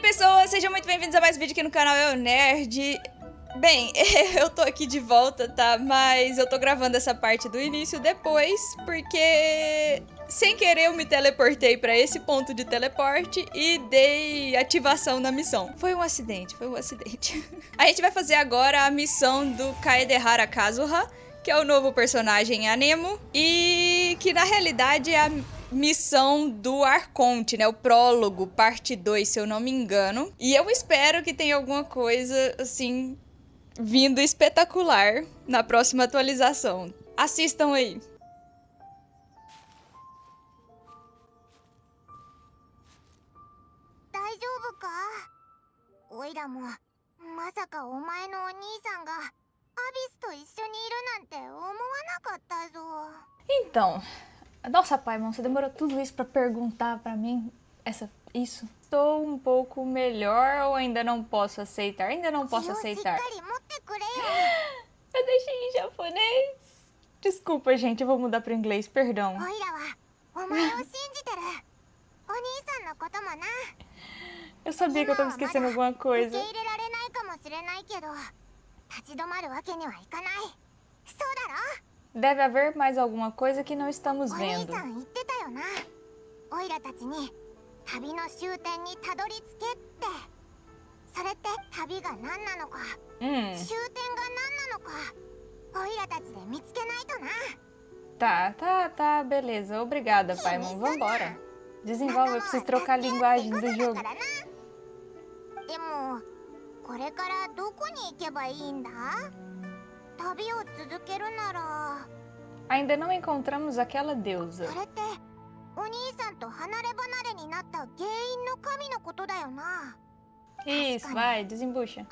pessoas, sejam muito bem-vindos a mais um vídeo aqui no canal Eu Nerd. Bem, eu tô aqui de volta, tá? Mas eu tô gravando essa parte do início depois, porque sem querer eu me teleportei pra esse ponto de teleporte e dei ativação na missão. Foi um acidente, foi um acidente. A gente vai fazer agora a missão do Kaedehara Kazuha, que é o novo personagem Anemo, e que na realidade é a missão do Arconte, né? O Prólogo, parte 2, se eu não me engano. E eu espero que tenha alguma coisa, assim, vindo espetacular na próxima atualização. Assistam aí. Então, nossa, Paimon, você demorou tudo isso pra perguntar pra mim isso? Estou um pouco melhor ou ainda não posso aceitar? Ainda não posso aceitar. Eu deixei em japonês. Desculpa, gente, eu vou mudar pro inglês, perdão. Eu sabia que eu tava esquecendo alguma coisa. Deve haver mais alguma coisa que não estamos vendo. Tá, beleza. Obrigada, Paimon. Vambora. Desenvolve, eu preciso trocar a linguagem do jogo. Ainda não encontramos aquela deusa. Isso, vai, desembucha.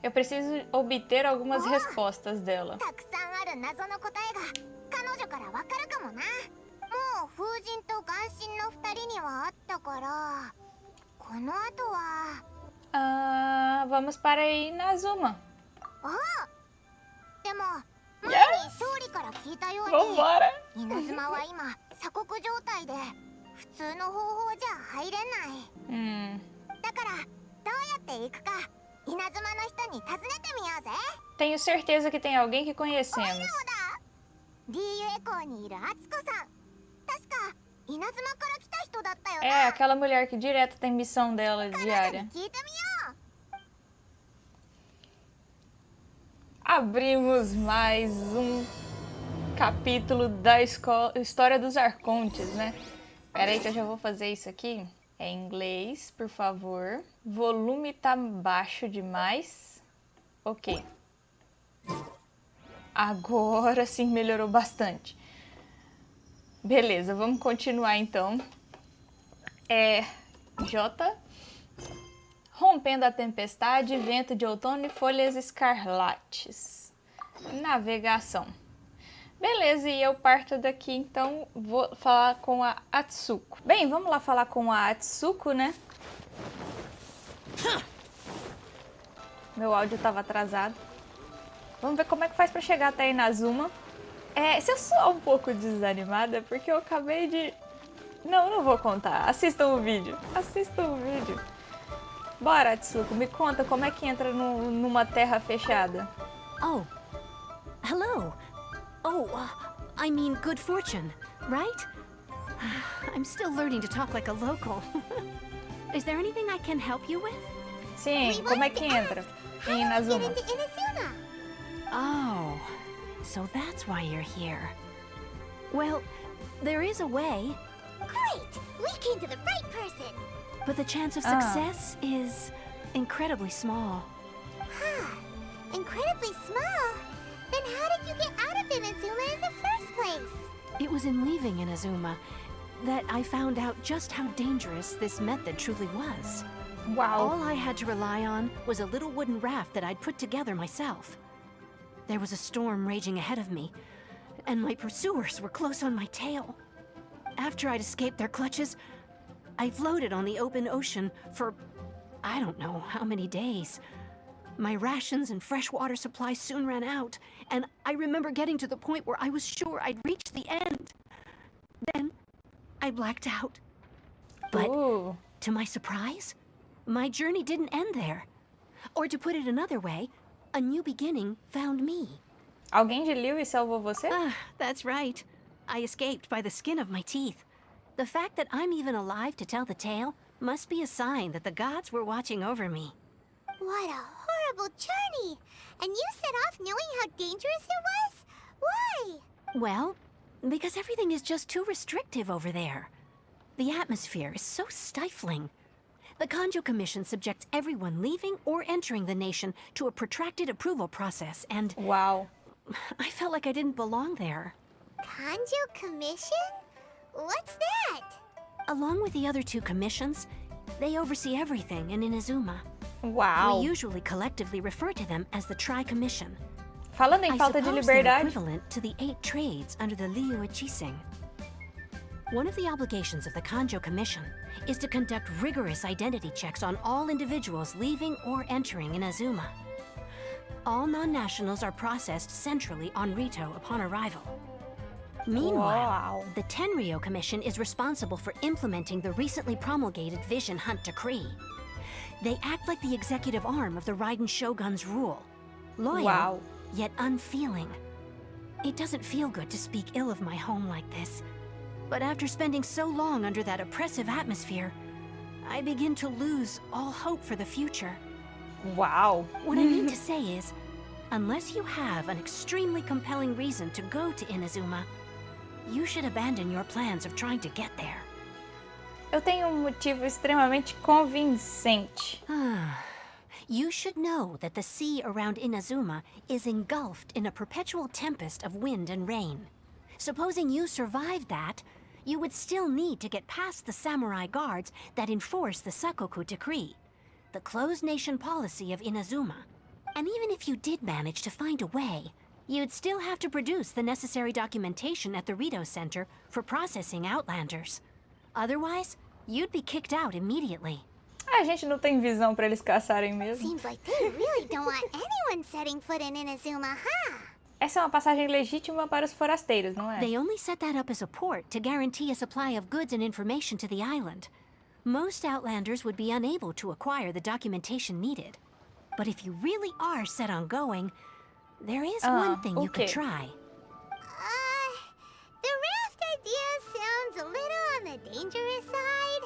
Eu preciso obter algumas respostas dela. Vamos para Inazuma. Yes! Vambora! Tenho certeza que tem alguém que conhecemos. É, aquela mulher que direto tem missão dela diária. Abrimos mais um capítulo da história dos Arcontes, né? Pera aí que eu já vou fazer isso aqui. É em inglês, por favor. Volume tá baixo demais. Ok. Agora sim melhorou bastante. Beleza, vamos continuar então. J. Rompendo a tempestade, vento de outono e folhas escarlates. Navegação. Beleza, e eu parto daqui, então vou falar com a Atsuko. Bem, vamos lá falar com a Atsuko, né? Meu áudio estava atrasado. Vamos ver como é que faz para chegar até Inazuma. Se eu sou um pouco desanimada, é porque eu acabei de... Não vou contar. Assistam o vídeo. Bora, Atsuko, me conta como é que entra numa terra fechada. Oh, hello. I mean good fortune, right? I'm still learning to talk like a local. Is there anything I can help you with? Sim, como é que entra em Inazuma? Oh, so that's why you're here. Well, there is a way. Great! We came to the right person! But the chance of success is incredibly small. Incredibly small? Then how did you get out of Inazuma in the first place? It was in leaving Inazuma that I found out just how dangerous this method truly was. Wow. All I had to rely on was a little wooden raft that I'd put together myself. There was a storm raging ahead of me, and my pursuers were close on my tail. After I'd escaped their clutches, I floated on the open ocean for I don't know how many days. My rations and fresh water supply soon ran out, and I remember getting to the point where I was sure I'd reached the end. Then I blacked out. But to my surprise, my journey didn't end there. Or to put it another way, a new beginning found me. Alguém de Liyue salvou você? That's right. I escaped by the skin of my teeth. The fact that I'm even alive to tell the tale must be a sign that the gods were watching over me. What a horrible journey! And you set off knowing how dangerous it was? Why? Well, because everything is just too restrictive over there. The atmosphere is so stifling. The Kanjo Commission subjects everyone leaving or entering the nation to a protracted approval process, and... Wow. I felt like I didn't belong there. Kanjo Commission? What's that? Along with the other two commissions, they oversee everything in Inazuma. Wow. We usually collectively refer to them as the Tri-Commission. Falando em I falta de suppose they're liberdade. equivalent to the 8 trades under the Liyue Chising. One of the obligations of the Kanjo Commission is to conduct rigorous identity checks on all individuals leaving or entering Inazuma. All non-nationals are processed centrally on Rito upon arrival. Meanwhile, the Tenryo Commission is responsible for implementing the recently promulgated Vision Hunt Decree. They act like the executive arm of the Raiden Shogun's rule. Loyal, yet unfeeling. It doesn't feel good to speak ill of my home like this. But after spending so long under that oppressive atmosphere, I begin to lose all hope for the future. Wow. What I mean to say is, unless you have an extremely compelling reason to go to Inazuma, you should abandon your plans of trying to get there. Eu tenho motivo extremamente convincente. You should know that the sea around Inazuma is engulfed in a perpetual tempest of wind and rain. Supposing you survived that, you would still need to get past the samurai guards that enforce the Sakoku Decree, the closed nation policy of Inazuma. And even if you did manage to find a way, you'd still have to produce the necessary documentation at the Rito Center for processing Outlanders. Otherwise, you'd be kicked out immediately. A gente não tem visão pra eles caçarem mesmo. Seems like they really don't want anyone setting foot in Inazuma, huh? Essa é uma passagem legítima para os forasteiros, não é? They only set that up as a port to guarantee a supply of goods and information to the island. Most Outlanders would be unable to acquire the documentation needed. But if you really are set on going, there is one thing you could try. The raft idea sounds a little on the dangerous side.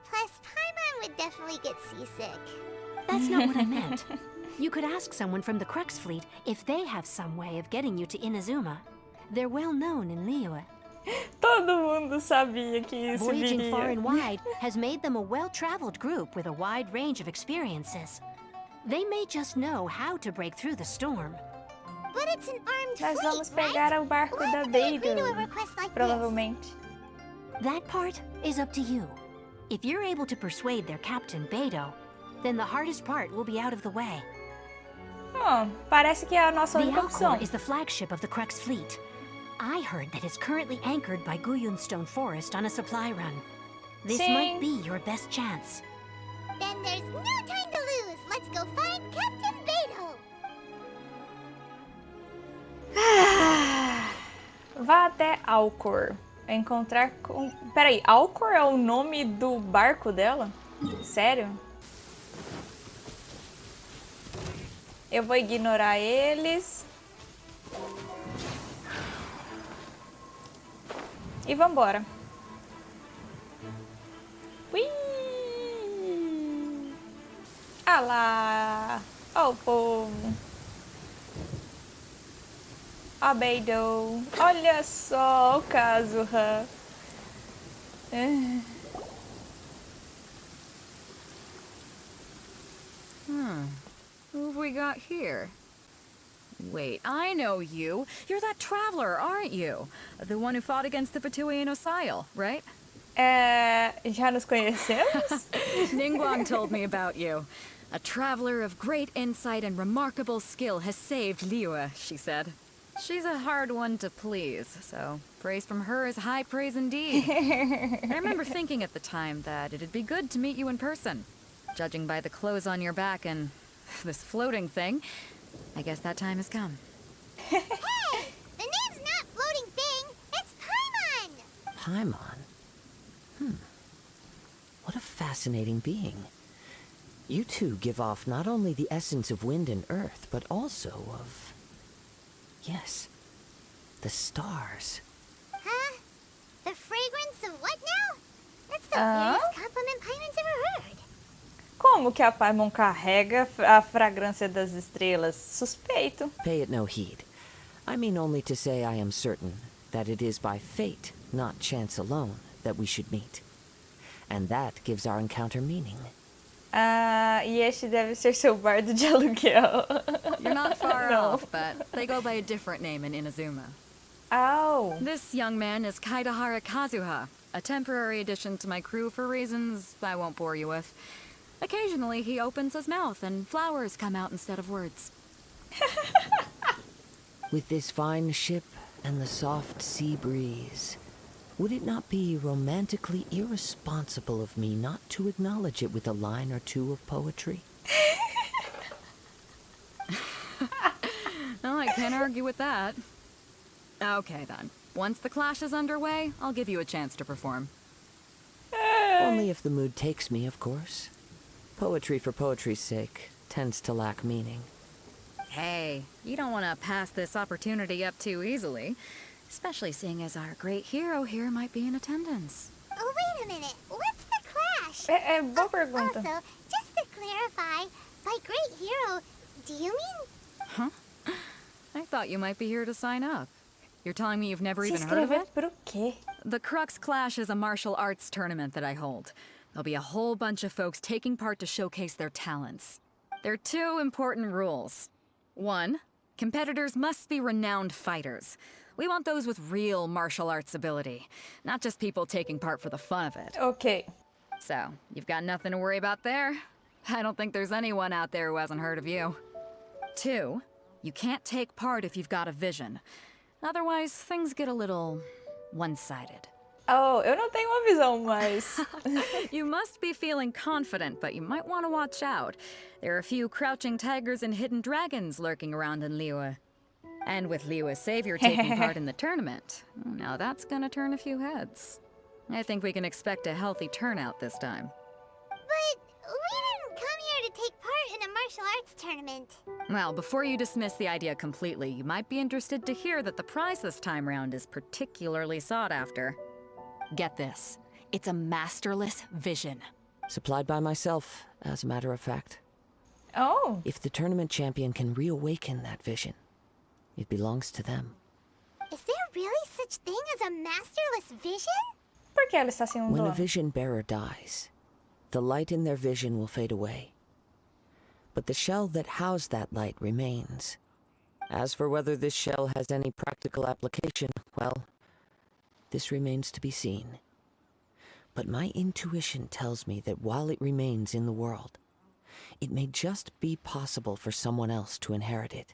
Plus, Paimon would definitely get seasick. That's not what I meant. You could ask someone from the Crux Fleet if they have some way of getting you to Inazuma. They're well known in Liyue. Todo mundo sabia que isso Voyaging far viria. and wide has made them a well-traveled group with a wide range of experiences. They may just know how to break through the storm. But it's an armed Nós fleet, vamos pegar right? o barco Why da would they agree to Beidou, a request like provavelmente. That part is up to you. If you're able to persuade their captain, Beidou, then the hardest part will be out of the way. Parece que é a nossa The única opção. Alcor is the flagship of the Crux Fleet. I heard that it's currently anchored by Guyunstone Forest on a supply run. This Sim. might be your best chance. Then there's no time to lose. Let's go find Captain Beidou. Vá até Alcor. Encontrar com... Peraí, Alcor é o nome do barco dela? Sério? Eu vou ignorar eles. E vambora. Ui! Ah lá! Ó o povo! Ó Beidou! Olha só o Kazuha! Who have we got here? Wait, I know you. You're that traveler, aren't you? The one who fought against the Fatui and Osile, right? Já nos conhecemos? Ningguang told me about you. A traveler of great insight and remarkable skill has saved Liyue, she said. She's a hard one to please, so praise from her is high praise indeed. I remember thinking at the time that it'd be good to meet you in person. Judging by the clothes on your back and this floating thing, I guess that time has come. Hey! The name's not Floating Thing. It's Paimon. Paimon? What a fascinating being. You two give off not only the essence of wind and earth, but also of... yes, the stars. Huh? The fragrance of what now? That's the weirdest compliment Paimon's ever heard. Como que a Paimon carrega a fragrância das estrelas? Suspeito. Pay it no heed. I mean only to say I am certain that it is by fate, not chance alone, that we should meet. And that gives our encounter meaning. Ah, e este deve ser seu bardo de aluguel. You're not far No. off, but they go by a different name in Inazuma. Oh. This young man is Kaedehara Kazuha, a temporary addition to my crew for reasons I won't bore you with. Occasionally, he opens his mouth and flowers come out instead of words. With this fine ship and the soft sea breeze, would it not be romantically irresponsible of me not to acknowledge it with a line or two of poetry? Oh, I can't argue with that. Okay, then. Once the clash is underway, I'll give you a chance to perform. Only if the mood takes me, of course. Poetry for poetry's sake tends to lack meaning. Hey, you don't want to pass this opportunity up too easily, especially seeing as our great hero here might be in attendance. Oh, wait a minute. What's the clash? Boa pergunta. Also, just to clarify, by great hero, do you mean... Huh? I thought you might be here to sign up. You're telling me you've never Se even heard of inscrever it? pro quê? The Crux Clash is a martial arts tournament that I hold. There'll be a whole bunch of folks taking part to showcase their talents. There are two important rules. One, competitors must be renowned fighters. We want those with real martial arts ability, not just people taking part for the fun of it. Ok. So, you've got nothing to worry about there. I don't think there's anyone out there who hasn't heard of you. Two, you can't take part if you've got a vision. Otherwise, things get a little one-sided. Oh, eu não tenho uma visão, mas... You must be feeling confident, but you might want to watch out. There are a few crouching tigers and hidden dragons lurking around in Liyue. And with Liyue's savior taking part in the tournament, now that's gonna turn a few heads. I think we can expect a healthy turnout this time. But we didn't come here to take part in a martial arts tournament. Well, before you dismiss the idea completely, you might be interested to hear that the prize this time round is particularly sought after. Get this. It's a masterless vision. Supplied by myself, as a matter of fact. Oh. If the tournament champion can reawaken that vision, it belongs to them. Is there really such thing as a masterless vision? Por que ela está sem When a dono? vision bearer dies, the light in their vision will fade away. But the shell that housed that light remains. As for whether this shell has any practical application, well, this remains to be seen. But my intuition tells me that while it remains in the world, it may just be possible for someone else to inherit it.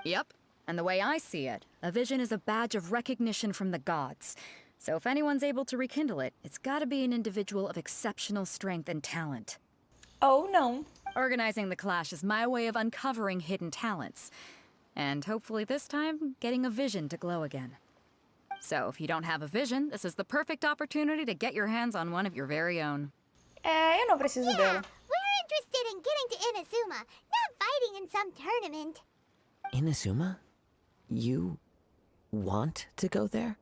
Yep. And the way I see it, a vision is a badge of recognition from the gods. So if anyone's able to rekindle it, it's gotta be an individual of exceptional strength and talent. Ou não. Organizing the clash is my way of uncovering hidden talents. And hopefully this time, getting a vision to glow again. So if you don't have a vision, this is the perfect opportunity to get your hands on one of your very own. Eu não preciso dela. We're interested in getting to Inazuma, not fighting in some tournament. Inazuma? You want to go there?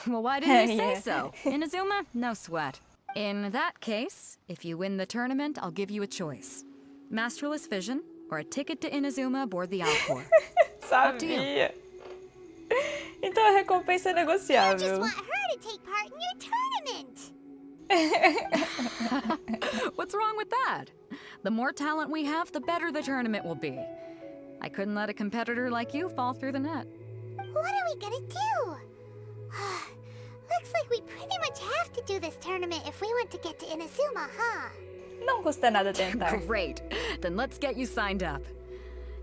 Well, why didn't you say Yeah. so? Inazuma? No sweat. In that case, if you win the tournament, I'll give you a choice. Masterless vision, or a ticket to Inazuma aboard the Alcor. Sabia. Então a recompensa é I just negociável. want her to take part in your tournament. What's wrong with that? The more talent we have, the better the tournament will be. I couldn't let a competitor like you fall through the net. What are we gonna do? Looks like we pretty much have to do this tournament if we want to get to Inazuma, huh? Não custa nada tentar. Great. Then let's get you signed up.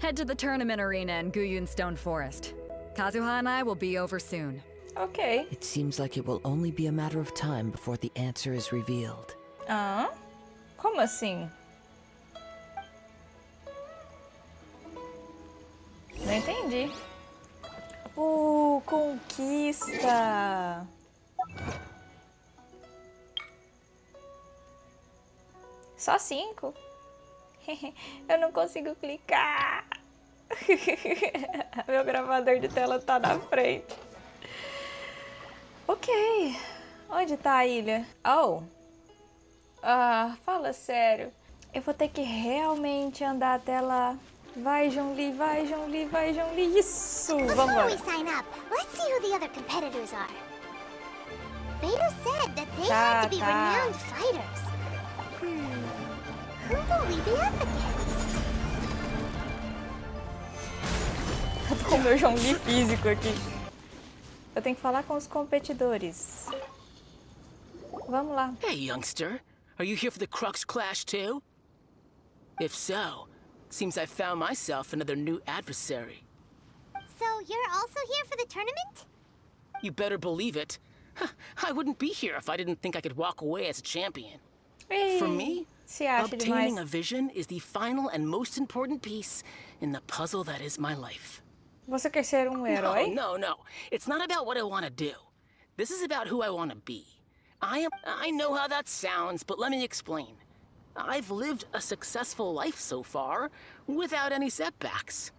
Head to the tournament arena in Guyun Stone Forest. Kazuha and I will be over soon. Ok. It seems like it will only be a matter of time before the answer is revealed. Ah? Como assim? Não entendi. Conquista! Só 5? Eu não consigo clicar. Meu gravador de tela tá na frente. Ok. Onde tá a ilha? Oh. Ah, fala sério. Eu vou ter que realmente andar até lá. Vai, Zhongli, vai, Zhongli, vai, Zhongli. Isso! Before Vambora. we sign up, let's see who the other competitors are. Beidou said that they had to be renowned fighters. Who will we be up against? Eu tô com o meu Zhongli físico aqui. Eu tenho que falar com os competidores. Vamos lá. Hey, youngster. Are you here for the Crux Clash too? If so, seems I found myself another new adversary. So you're also here for the tournament? You better believe it. I wouldn't be here if I didn't think I could walk away as a champion. For me, Se acha obtaining demais. a vision is the final and most important piece in the puzzle that is my life. Você quer ser um herói? No. It's not about what I want to do. This is about who I want to be. I know how that sounds, but let me explain. I've lived a successful life so far, without any setbacks.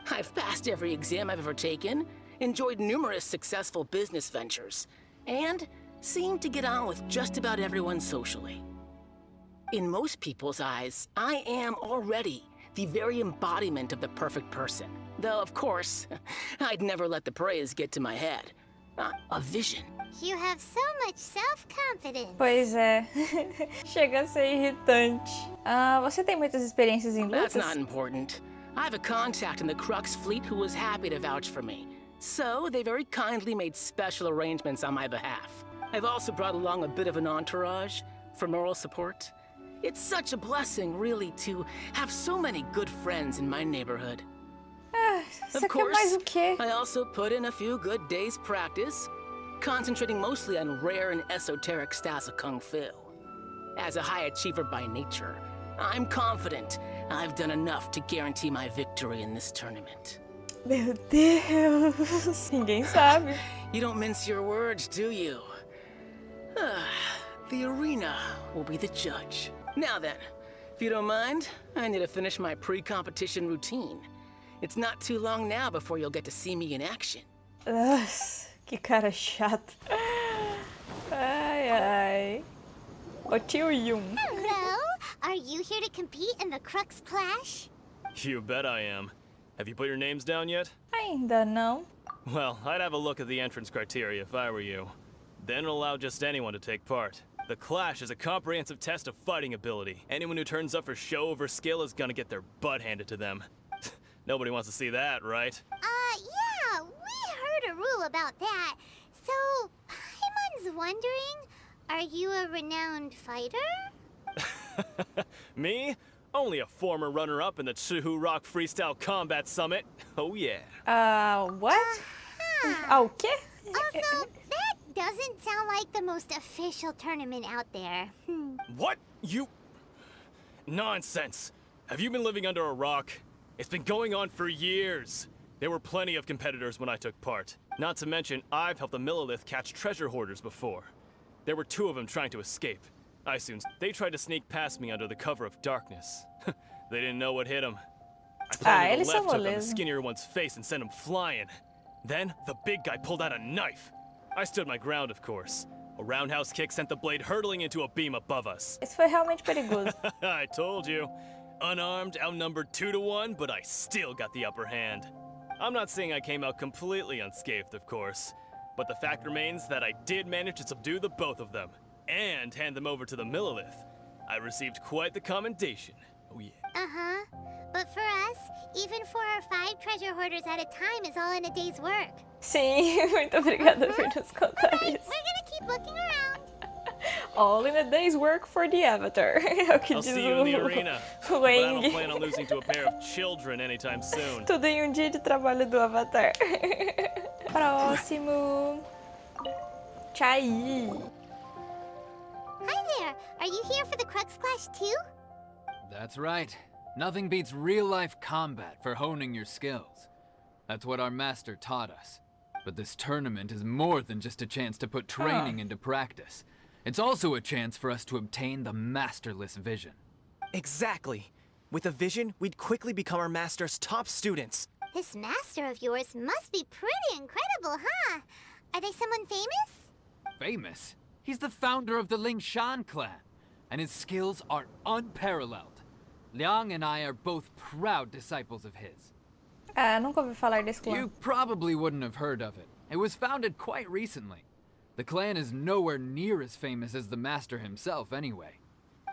I've passed every exam I've ever taken, enjoyed numerous successful business ventures, and seemed to get on with just about everyone socially. In most people's eyes, I am already the very embodiment of the perfect person. Though, of course, I'd never let the praise get to my head. A vision. You have so much self-confidence. Pois é. Chega a ser irritante. Ah, você tem muitas experiências em lutas? That's not important. I have a contact in the Crux fleet who was happy to vouch for me. So, they very kindly made special arrangements on my behalf. I've also brought along a bit of an entourage for moral support. It's such a blessing, really, to have so many good friends in my neighborhood. Você quer mais o quê? I also put in a few good days' practice, concentrating mostly on rare and esoteric styles of Kung Fu. As a high achiever by nature, I'm confident I've done enough to guarantee my victory in this tournament. Meu Deus, ninguém sabe. You don't mince your words, do you? The arena will be the judge. Now then, if you don't mind, I need to finish my pre-competition routine. It's not too long now before you'll get to see me in action. Que cara chato. Ai. Ô tio Yun. Hello? Are you here to compete in the Crux Clash? You bet I am. Have you put your names down yet? Ainda não. Well, I'd have a look at the entrance criteria if I were you. Then it'll allow just anyone to take part. The Clash is a comprehensive test of fighting ability. Anyone who turns up for show over skill is gonna get their butt handed to them. Nobody wants to see that, right? Yeah, we heard a rule about that. So, Paimon's wondering, are you a renowned fighter? Me? Only a former runner-up in the Chihu Rock Freestyle Combat Summit. Oh yeah. What? O quê? Also, that doesn't sound like the most official tournament out there. What? You... Nonsense. Have you been living under a rock? It's been going on for years. There were plenty of competitors when I took part. Not to mention, I've helped the Millilith catch treasure hoarders before. There were 2 of them trying to escape. They tried to sneak past me under the cover of darkness. They didn't know what hit them. I planted a eles são left hook on the moleza. skinnier one's face and sent him flying. Then, the big guy pulled out a knife. I stood my ground, of course. A roundhouse kick sent the blade hurtling into a beam above us. Isso foi realmente perigoso. I told you. Unarmed, outnumbered 2 to 1, but I still got the upper hand. I'm not saying I came out completely unscathed, of course, but the fact remains that I did manage to subdue the both of them, and hand them over to the Millilith. I received quite the commendation. Oh yeah. Uh-huh. But for us, even 4 or 5 treasure hoarders at a time is all in a day's work. Sim, muito obrigada por nos contar Alright, isso. we're gonna keep looking around. All in a day's work for the Avatar. É o que I'll diz see you in the o arena, o but I don't Eng. plan on losing to a pair of children anytime soon. Tudo em dia de trabalho do Avatar. Próximo. Chai. Hi there. Are you here for the Crux Clash too? That's right. Nothing beats real-life combat for honing your skills. That's what our master taught us. But this tournament is more than just a chance to put training into practice. It's also a chance for us to obtain the masterless vision. Exactly. With a vision, we'd quickly become our master's top students. This master of yours must be pretty incredible, huh? Are they someone famous? Famous? He's the founder of the Lingshan clan, and his skills are unparalleled. Liang and I are both proud disciples of his. Ah, nunca ouvi falar desse clã. You probably wouldn't have heard of it. It was founded quite recently. The clan is nowhere near as famous as the master himself anyway.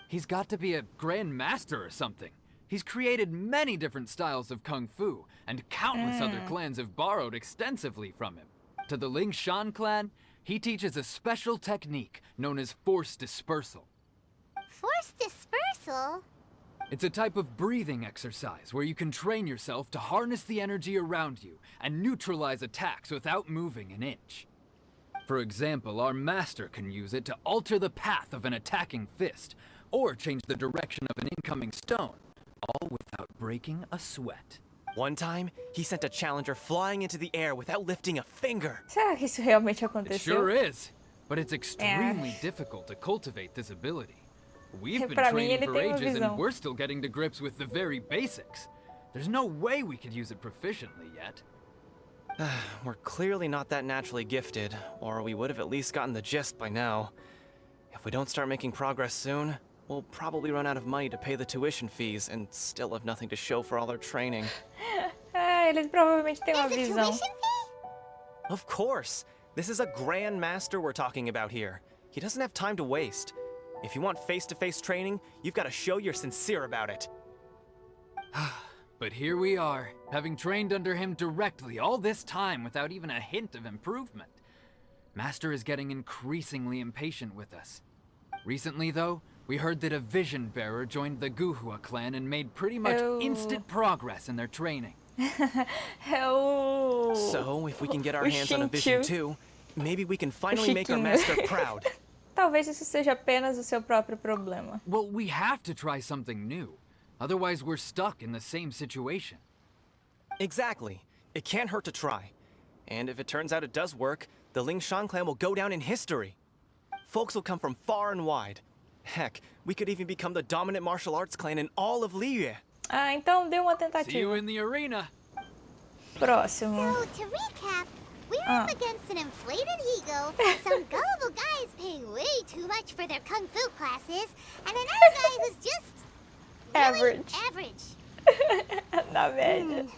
He's got to be a grand master or something. He's created many different styles of kung fu, and countless other clans have borrowed extensively from him. To the Lingshan clan, he teaches a special technique known as force dispersal. Force dispersal? It's a type of breathing exercise where you can train yourself to harness the energy around you and neutralize attacks without moving an inch. For example, our master can use it to alter the path of an attacking fist, or change the direction of an incoming stone, all without breaking a sweat. One time, he sent a challenger flying into the air without lifting a finger. Será que isso realmente It aconteceu? sure is, but it's extremely difficult to cultivate this ability. We've been Pra mim, training ele for tem uma ages visão. and we're still getting to grips with the very basics. There's no way we could use it proficiently yet. We're clearly not that naturally gifted, or we would have at least gotten the gist by now. If we don't start making progress soon, we'll probably run out of money to pay the tuition fees and still have nothing to show for all our training. Ah, eles provavelmente têm uma There's a visão. tuition fee? Of course! This is a grand master we're talking about here. He doesn't have time to waste. If you want face-to-face training, you've got to show you're sincere about it. But here we are, having trained under him directly all this time without even a hint of improvement. Master is getting increasingly impatient with us. Recently, though, we heard that a vision bearer joined the Guhua clan and made pretty much instant progress in their training. So, if we can get our hands on a vision too, maybe we can finally make our master proud. Talvez isso seja apenas o seu próprio problema. Well, we have to try something new. Otherwise, we're stuck in the same situation. Exactly. It can't hurt to try. And if it turns out it does work, the Lingshan clan will go down in history. Folks will come from far and wide. Heck, we could even become the dominant martial arts clan in all of Liyue. Ah, então deu uma See you tentativa. in the arena. Próximo. So, to recap, we're up against an inflated ego, some gullible guys paying way too much for their kung fu classes, and another guy who's just... really Average. average. Na média.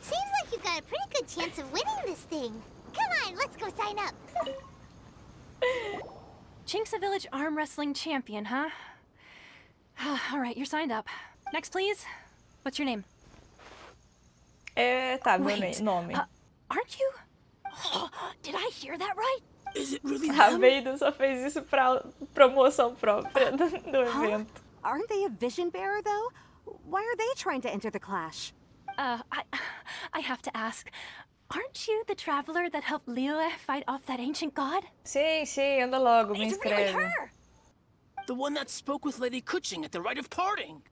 Seems like you've got a pretty good chance of winning this thing. Come on, let's go sign up. Chinksa Village arm wrestling champion, huh? All right, you're signed up. Next, please. What's your name? Tá, meu Wait, nome. Aren't you? Did I hear that right? Is it really A them? Beidou só fez isso pra promoção própria do evento. Aren't they a vision bearer, though? Why are they trying to enter the clash? I have to ask. Aren't you the traveler that helped Liyue fight off that ancient god? Sim, anda logo, me It's really inscreve. her! The one that spoke with Lady Kuching at the rite of parting.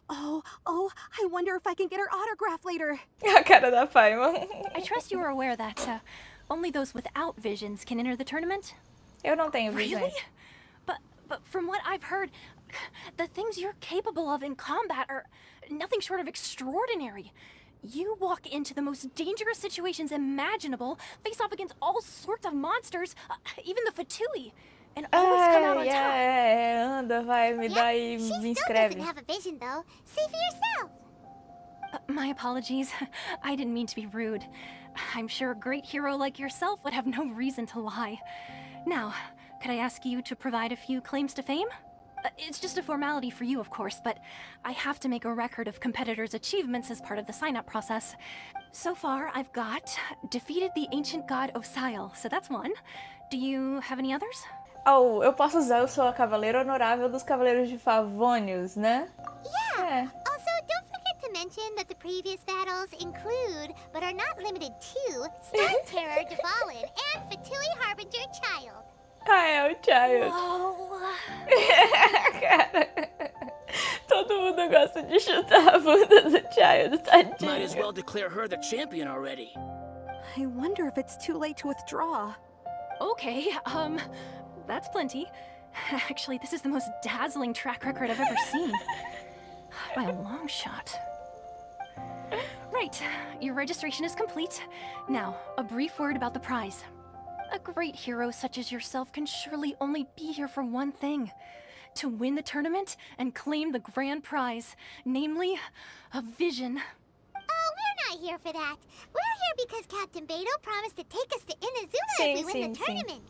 Oh, I wonder if I can get her autograph later. A cara da Paimon. I trust you are aware that only those without visions can enter the tournament. Eu não tenho visões. Really? But from what I've heard, the things you're capable of in combat are nothing short of extraordinary. You walk into the most dangerous situations imaginable, face off against all sorts of monsters, even the Fatui, and always come out on top. Anda, vai, me dá aí, She me still doesn't inscreve. have a vision, though. See for yourself. My apologies. I didn't mean to be rude. I'm sure a great hero like yourself would have no reason to lie. Now, could I ask you to provide a few claims to fame? It's just a formality for you, of course, but I have to make a record of competitors' achievements as part of the sign-up process. So far, I've got defeated the ancient god Osail, so that's one. Do you have any others? Oh, eu posso usar, eu sou a cavaleira honorável dos Cavaleiros de Favônios, né? Yeah. Also, don't forget to mention that the previous battles include, but are not limited to, Stone Terror Devalin and Fatui Harbinger Child. Ah, é o Child. Oh. Cara, todo mundo gosta de chutar a bunda do Child, Might as tadinho. well declare her the champion already. I wonder if it's too late to withdraw. Okay, that's plenty. Actually, this is the most dazzling track record I've ever seen. By a long shot. Right, your registration is complete. Now, a brief word about the prize. A great hero such as yourself can surely only be here for one thing. To win the tournament and claim the grand prize, namely, a vision. Oh, we're not here for that. We're here because Captain Beidou promised to take us to Inazuma if we win the tournament.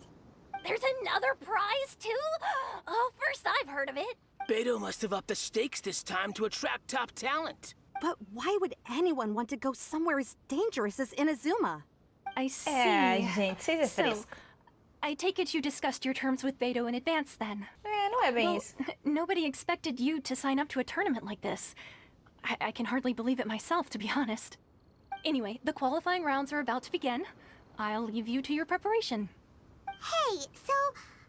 There's another prize, too? Oh, first I've heard of it. Beidou must have upped the stakes this time to attract top talent. But why would anyone want to go somewhere as dangerous as Inazuma? I see. gente, seja So, fresco. I take it you discussed your terms with Beidou in advance, then? Não é bem Well, isso. nobody expected you to sign up to a tournament like this. I can hardly believe it myself, to be honest. Anyway, the qualifying rounds are about to begin. I'll leave you to your preparation. Hey, so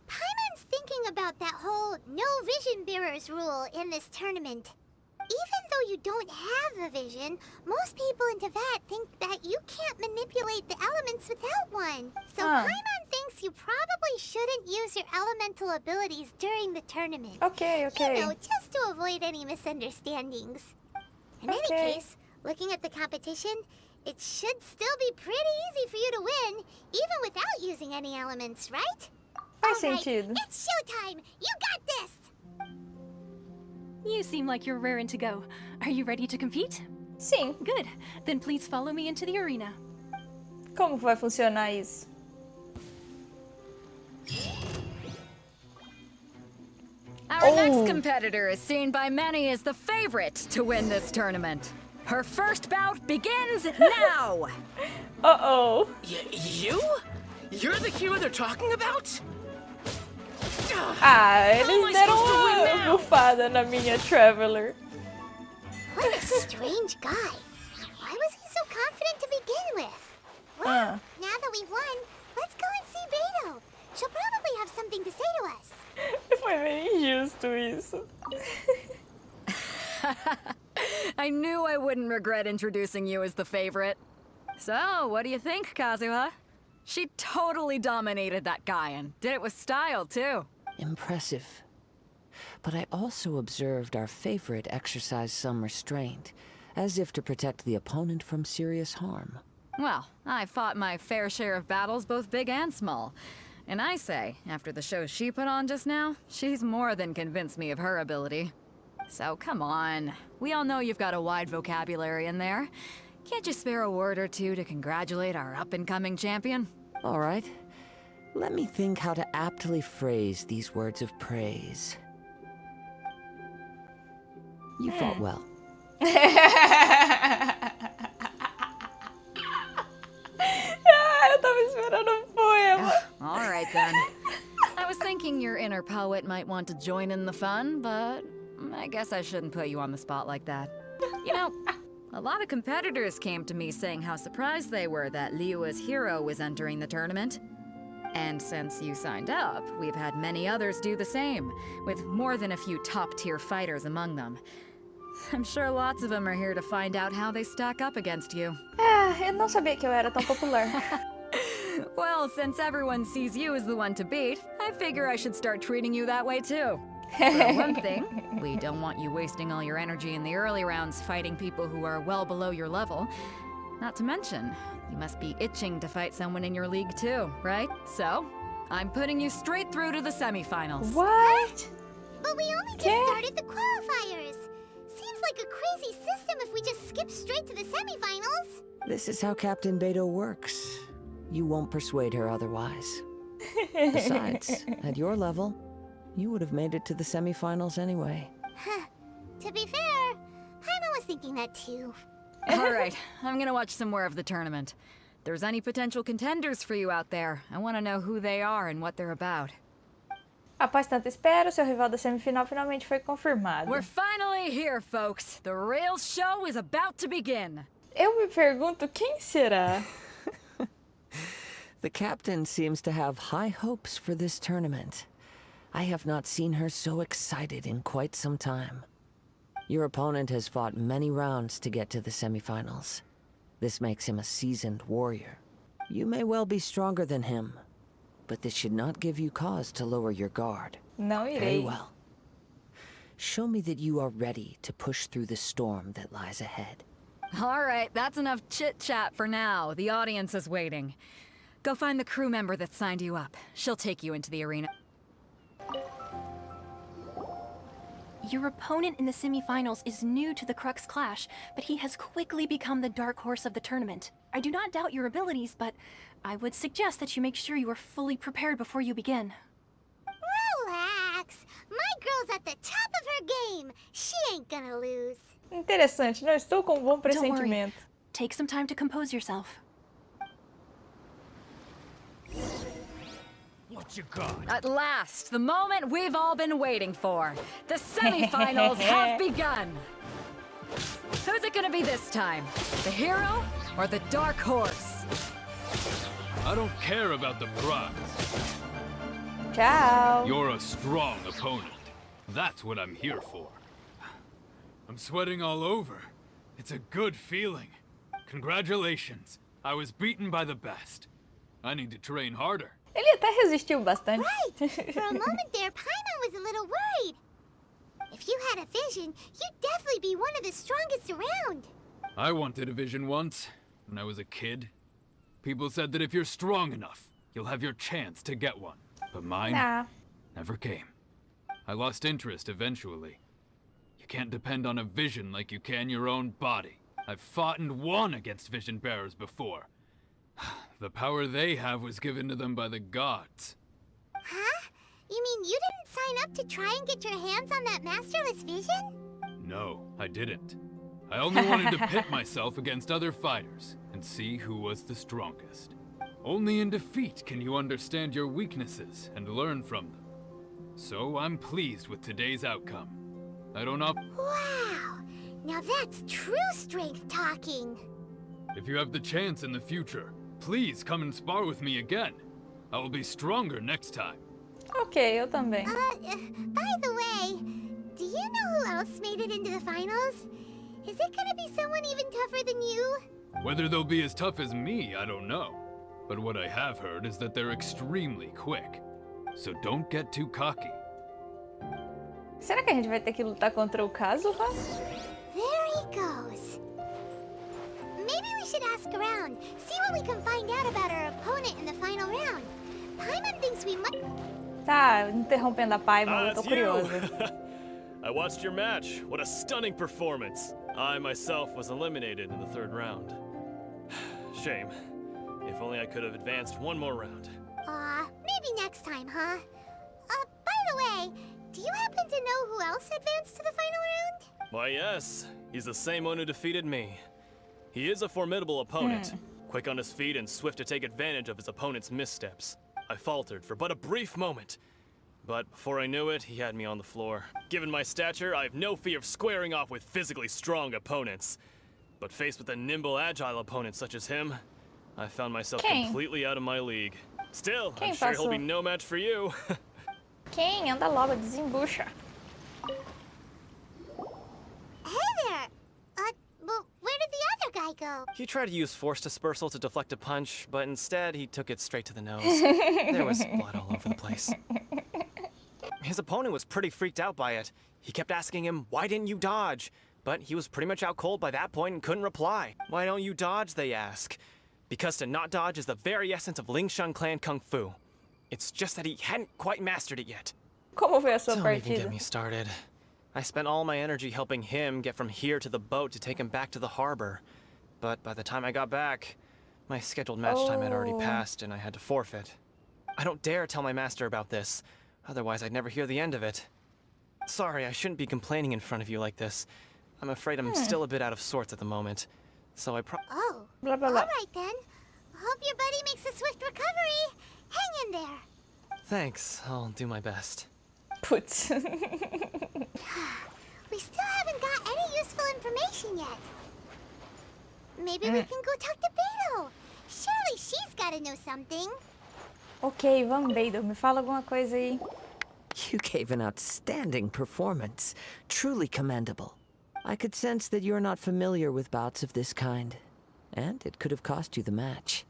Paimon's thinking about that whole no vision bearers rule in this tournament. Even though you don't have a vision, most people in Teyvat think that you can't manipulate the elements without one. So Paimon thinks you probably shouldn't use your elemental abilities during the tournament. Ok. You know, just to avoid any misunderstandings. In any case, looking at the competition, it should still be pretty easy for you to win, even without using any elements, right? Faz All right, sentido. it's showtime! You got this! You seem like you're raring to go. Are you ready to compete? Sim. Good. Then please follow me into the arena. Como que vai funcionar isso? Our next competitor is seen by many as the favorite to win this tournament. Her first bout begins now! Uh-oh. You? You're the hero they're talking about? Eles deram uma bufada na minha Traveler. What a strange guy. Why was he so confident to begin with? Well, now that we've won, let's go and see Beidou. She'll probably have something to say to us. Foi bem injusto isso. I knew I wouldn't regret introducing you as the favorite. So, what do you think, Kazuha? She totally dominated that guy and did it with style, too. Impressive. But I also observed our favorite exercise some restraint, as if to protect the opponent from serious harm. Well, I fought my fair share of battles, both big and small. And I say, after the show she put on just now, she's more than convinced me of her ability. So come on. We all know you've got a wide vocabulary in there. Can't you spare a word or two to congratulate our up-and-coming champion? All right. Let me think how to aptly phrase these words of praise. You fought well. Eu tava esperando um poema. All right, then. I was thinking your inner poet might want to join in the fun, but I guess I shouldn't put you on the spot like that. You know, a lot of competitors came to me saying how surprised they were that Liyue's hero was entering the tournament. And since you signed up, we've had many others do the same, with more than a few top-tier fighters among them. I'm sure lots of them are here to find out how they stack up against you. Eu não sabia que eu era tão popular. Well, since everyone sees you as the one to beat, I figure I should start treating you that way too. For one thing, we don't want you wasting all your energy in the early rounds fighting people who are well below your level. Not to mention, you must be itching to fight someone in your league too, right? So, I'm putting you straight through to the semifinals. What? But we only just started the qualifiers. Seems like a crazy system if we just skip straight to the semifinals. This is how Captain Beidou works. You won't persuade her otherwise. Besides, at your level, you would have made it to the semifinals anyway. To be fair, Paimon was thinking that too. All right, I'm gonna watch some more of the tournament. If there's any potential contenders for you out there, I want to know who they are and what they're about. Após tanta espera, o seu rival da semifinal finalmente foi confirmado. We're finally here, folks. The real show is about to begin. Eu me pergunto quem será? The captain seems to have high hopes for this tournament. I have not seen her so excited in quite some time. Your opponent has fought many rounds to get to the semifinals. This makes him a seasoned warrior. You may well be stronger than him, but this should not give you cause to lower your guard. Não Very irei. well. Show me that you are ready to push through the storm that lies ahead. All right, that's enough chit-chat for now. The audience is waiting. Go find the crew member that signed you up. She'll take you into the arena. Your opponent in the semifinals is new to the Crux Clash, but he has quickly become the dark horse of the tournament. I do not doubt your abilities, but I would suggest that you make sure you are fully prepared before you begin. Relax. My girl's at the top of her game. She ain't gonna lose. Interessante, não estou com um bom Don't worry. pressentimento. Take some time to compose yourself. What you got? At last, the moment we've all been waiting for. The semifinals have begun. Who's it gonna be this time? The hero or the dark horse? I don't care about the prize. Tchau. You're a strong opponent. That's what I'm here for. I'm sweating all over. It's a good feeling. Congratulations. I was beaten by the best. I need to train harder. Ele até resistiu bastante. Right. For a moment there, Paimon was a little worried. If you had a vision, you'd definitely be one of the strongest around. I wanted a vision once, when I was a kid. People said that if you're strong enough, you'll have your chance to get one. But mine Nah. never came. I lost interest eventually. You can't depend on a vision like you can your own body. I've fought and won against vision bearers before. The power they have was given to them by the gods. Huh? You mean you didn't sign up to try and get your hands on that masterless vision? No, I didn't. I only wanted to pit myself against other fighters and see who was the strongest. Only in defeat can you understand your weaknesses and learn from them. So I'm pleased with today's outcome. I don't know. Wow. Now that's true strength talking. If you have the chance in the future, please come and spar with me again. I will be stronger next time. Ok, eu também. By the way, do you know who else made it into the finals? Is it gonna be someone even tougher than you? Whether they'll be as tough as me, I don't know. But what I have heard is that they're extremely quick. So don't get too cocky. Será que a gente vai ter que lutar contra o Kazuha? There he goes. Maybe we should ask around, see what we can find out about our opponent in the final round. Paimon thinks we might... Tá, interrompendo a Paimon, eu tô it's curiosa. you! I watched your match. What a stunning performance. I myself was eliminated in the third round. Shame. If only I could have advanced one more round. Maybe next time, huh? By the way, do you happen to know who else advanced to the final round? Why, yes. He's the same one who defeated me. He is a formidable opponent, quick on his feet and swift to take advantage of his opponent's missteps. I faltered for but a brief moment, but before I knew it, he had me on the floor. Given my stature, I have no fear of squaring off with physically strong opponents. But faced with a nimble, agile opponent such as him, I found myself completely out of my league. Still, I'm sure he'll be no match for you. Quem? Anda logo, desembucha. Hey there! Well, where did the other guy go? He tried to use force dispersal to deflect a punch, but instead he took it straight to the nose. There was blood all over the place. His opponent was pretty freaked out by it. He kept asking him, "Why didn't you dodge?" But he was pretty much out cold by that point and couldn't reply. "Why don't you dodge?" they ask. Because to not dodge is the very essence of Lingshan clan kung fu. It's just that he hadn't quite mastered it yet. Como foi a sua Don't even partida? get me started. I spent all my energy helping him get from here to the boat to take him back to the harbor. But by the time I got back, my scheduled match time had already passed and I had to forfeit. I don't dare tell my master about this, otherwise I'd never hear the end of it. Sorry, I shouldn't be complaining in front of you like this. I'm afraid I'm still a bit out of sorts at the moment. So Oh, Blah, blah, blah. all right then. Hope your buddy makes a swift recovery. Hang in there. Thanks, I'll do my best. Putz. We still haven't got any useful information yet. Maybe we can go talk to Beidou. Surely she's gotta know something. Ok, vamos, Beidou. Me fala alguma coisa aí. You gave an outstanding performance. Truly commendable. I could sense that you're not familiar with bouts of this kind, and it could have cost you the match.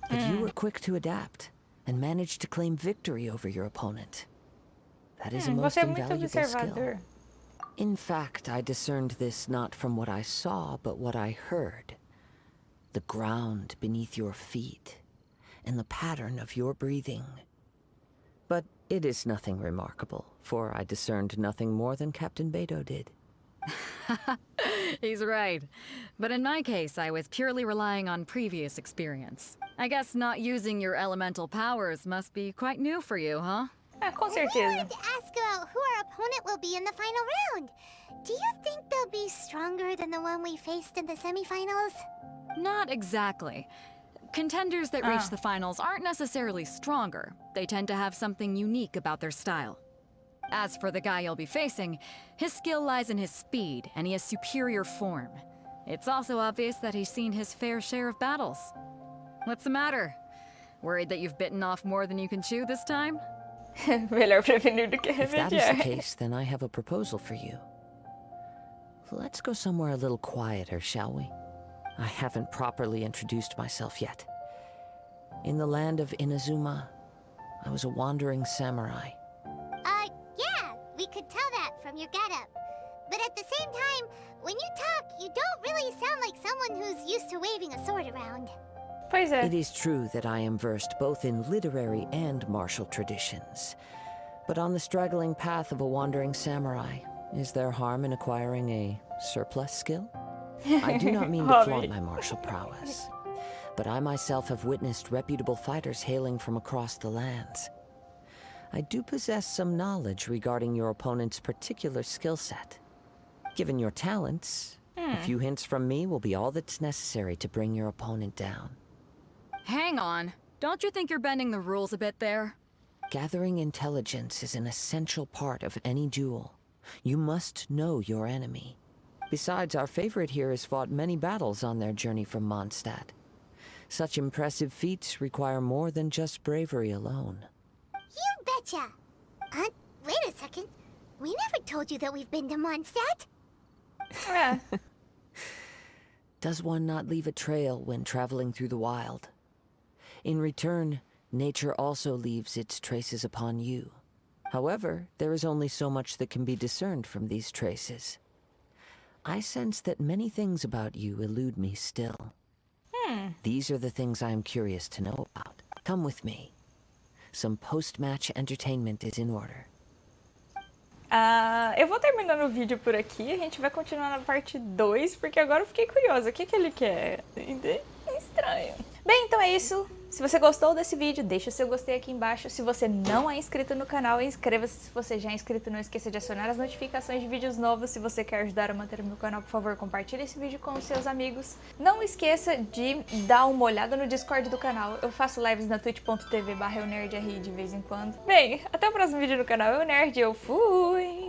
But you were quick to adapt, and manage to claim victory over your opponent. That is a most Você é muito invaluable observador. skill. In fact, I discerned this not from what I saw, but what I heard. The ground beneath your feet, and the pattern of your breathing. But it is nothing remarkable, for I discerned nothing more than Captain Beidou did. He's right. But in my case, I was purely relying on previous experience. I guess not using your elemental powers must be quite new for you, huh? Com We certeza. wanted to ask about who our opponent will be in the final round. Do you think they'll be stronger than the one we faced in the semifinals? Not exactly. Contenders that reach the finals aren't necessarily stronger. They tend to have something unique about their style. As for the guy you'll be facing, his skill lies in his speed, and he has superior form. It's also obvious that he's seen his fair share of battles. What's the matter? Worried that you've bitten off more than you can chew this time? Melhor prevenir do que If that is the remediar. case, then I have a proposal for you. Let's go somewhere a little quieter, shall we? I haven't properly introduced myself yet. In the land of Inazuma, I was a wandering samurai. Yeah, we could tell that from your getup. But at the same time, when you talk, you don't really sound like someone who's used to waving a sword around. Pois é. It is true that I am versed both in literary and martial traditions. But on the straggling path of a wandering samurai, is there harm in acquiring a surplus skill? I do not mean to Hobby. flaunt my martial prowess, but I myself have witnessed reputable fighters hailing from across the lands. I do possess some knowledge regarding your opponent's particular skill set. Given your talents, a few hints from me will be all that's necessary to bring your opponent down. Hang on. Don't you think you're bending the rules a bit there? Gathering intelligence is an essential part of any duel. You must know your enemy. Besides, our favorite here has fought many battles on their journey from Mondstadt. Such impressive feats require more than just bravery alone. You betcha! Wait a second. We never told you that we've been to Mondstadt. É. Does one not leave a trail when traveling through the wild? In return, nature also leaves its traces upon you. However, there is only so much that can be discerned from these traces. I sense that many things about you elude me still. These are the things I am curious to know about. Come with me. Some post-match entertainment is in order. Eu vou terminando o vídeo por aqui. A gente vai continuar na parte 2, porque agora eu fiquei curiosa. O que ele quer? Estranho. Bem, então é isso. Se você gostou desse vídeo, deixa o seu gostei aqui embaixo. Se você não é inscrito no canal, inscreva-se. Se você já é inscrito, não esqueça de acionar as notificações de vídeos novos. Se você quer ajudar a manter o meu canal, por favor, compartilhe esse vídeo com os seus amigos. Não esqueça de dar uma olhada no Discord do canal. Eu faço lives na twitch.tv/eunerdri de vez em quando. Bem, até o próximo vídeo no canal Eu Nerd. Eu fui!